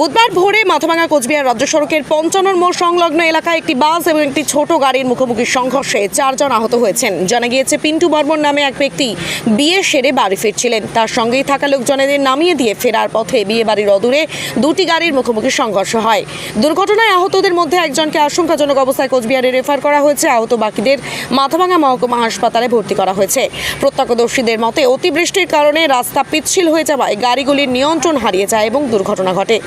বুধবার ভোরে মাথাভাঙা কোচবিহার রাজ্য সড়কের ৫৫ মোড় সংলগ্ন এলাকায় একটি বাস এবং একটি ছোট গাড়ির মুখোমুখি সংঘর্ষে ৪ জন আহত হয়েছেন। জানা গিয়েছে, পিন্টু বর্মন নামে এক ব্যক্তি বিয়ে সেরে বাড়ি ফিরছিলেন। তার সঙ্গেই থাকা লোকজনেদের নামিয়ে দিয়ে ফেরার পথে বিয়ে বাড়ির অদূরে দুটি গাড়ির মুখোমুখি সংঘর্ষ হয়। দুর্ঘটনায় আহতদের মধ্যে একজনকে আশঙ্কাজনক অবস্থায় কোচবিহারে রেফার করা হয়েছে। আহত বাকিদের মাথাভাঙা মহকুমা হাসপাতালে ভর্তি করা হয়েছে। প্রত্যক্ষদর্শীদের মতে, অতিবৃষ্টির কারণে রাস্তা পিচ্ছিল হয়ে যাওয়ায় গাড়িগুলির নিয়ন্ত্রণ হারিয়ে যায় এবং দুর্ঘটনা ঘটে।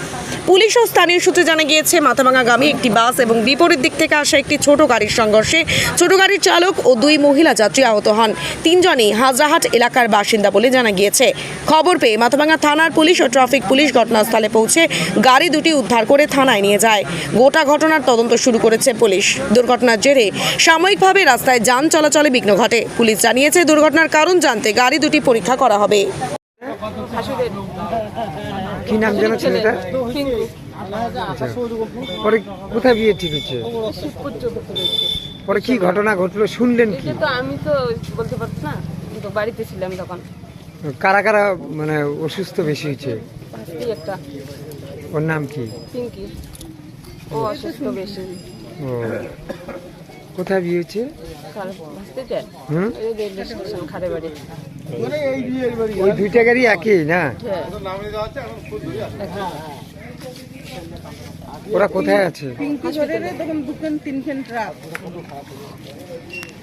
পুলিশ ও স্থানীয় সূত্রে জানা গিয়েছে, মাথাভাঙাগামী একটি বাস এবং বিপরীত দিক থেকে আসা একটি ছোট গাড়ির সংঘর্ষে ছোট গাড়ির চালক ও 2 মহিলা যাত্রী আহত হন। 3 জনই হাজরাহাট এলাকার বাসিন্দা বলে জানা গিয়েছে। খবর পেয়ে মাথাভাঙা থানার পুলিশ ও ট্রাফিক পুলিশ ঘটনাস্থলে পৌঁছে গাড়ি দুটি উদ্ধার করে থানায় নিয়ে যায়। গোটা ঘটনার তদন্ত শুরু করেছে পুলিশ। দুর্ঘটনার জেরে সাময়িকভাবে রাস্তায় যান চলাচলে বিঘ্ন ঘটে। পুলিশ জানিয়েছে, দুর্ঘটনার কারণ জানতে গাড়ি দুটি পরীক্ষা করা হবে। কি নাম যেন ছেলেটা? পরে কোথায় বিয়ে ঠিক হচ্ছে? পরে কি ঘটনা ঘটলো শুনলেন কি? তো আমি তো বলতে পারছি না, তো বাড়িতে ছিলাম তখন। কারা কারা মানে অসুস্থ বেশি হয়েছে? একটা ওর নাম কি? পিঙ্কি, ও অসুস্থ বেশি। ও কোথায় বিয়ে হচ্ছে? Railway station Kharebari. ওই দুইটা গাড়ি একই না? ওরা কোথায় আছে?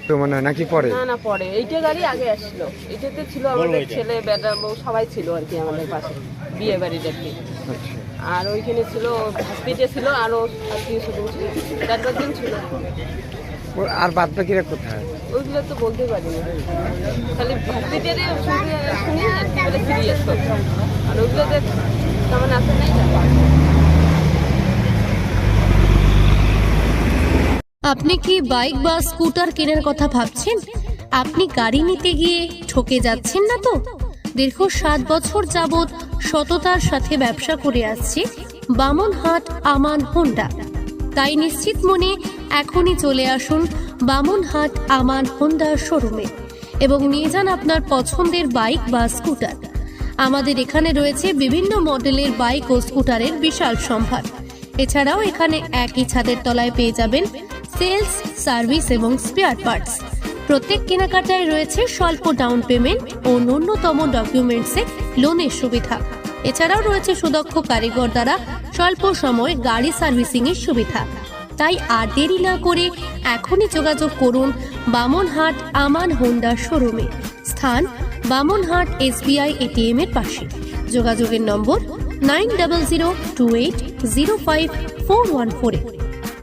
তো মানে নাকি পরে? না পরে এইটা গাড়ি আগে আসছিল। এইটাতে ছিল আমাদের ছেলে বেটা বউ সবাই ছিল আর কি আমাদের পাশে বিয়ে বাড়ির আর কি। আর ওইখানে ছিল হসপিটালে ছিল আরো আত্মীয় স্বজন ছিল, 4-5 জন ছিল। আর বাদ বাকিরা কোথায়? ওইগুলো তো বলতে পারি না, খালি হসপিটালে শুনি আর কি বলে সিরিয়াস তো। আর ওইগুলোতে তেমন আসে নাই। আপনি কি বাইক বা স্কুটার কেনার কথা ভাবছেন? আপনি গাড়ি নিতে গিয়ে ঠকে যাচ্ছেন না তো? দীর্ঘ 7 বছর যাবৎ সততার সাথে ব্যবসা করে আসছে বামনহাট আমান হোন্ডা। তাই নিশ্চিত মনে এখনই চলে আসুন বামনহাট আমান হোন্ডা শোরুমে এবং নিয়ে যান আপনার পছন্দের বাইক বা স্কুটার। আমাদের এখানে রয়েছে বিভিন্ন মডেলের বাইক ও স্কুটারের বিশাল সম্ভার। এছাড়াও এখানে একই ছাদের তলায় পেয়ে যাবেন সেলস, সার্ভিস এবং স্পেয়ার পার্টস। প্রত্যেক কেনাকাটায় রয়েছে স্বল্প ডাউন পেমেন্ট ও ন্যূনতম ডকুমেন্টসে লোনের সুবিধা। এছাড়াও রয়েছে সুদক্ষ কারিগর দ্বারা স্বল্প সময় গাড়ি সার্ভিসিং এর সুবিধা। তাই আর দেরি না করে এখনই যোগাযোগ করুন বামনহাট আমান হোন্ডা শোরুমে। স্থান বামনহাট SBI ATM এর পাশে। যোগাযোগের নম্বর 9002805414।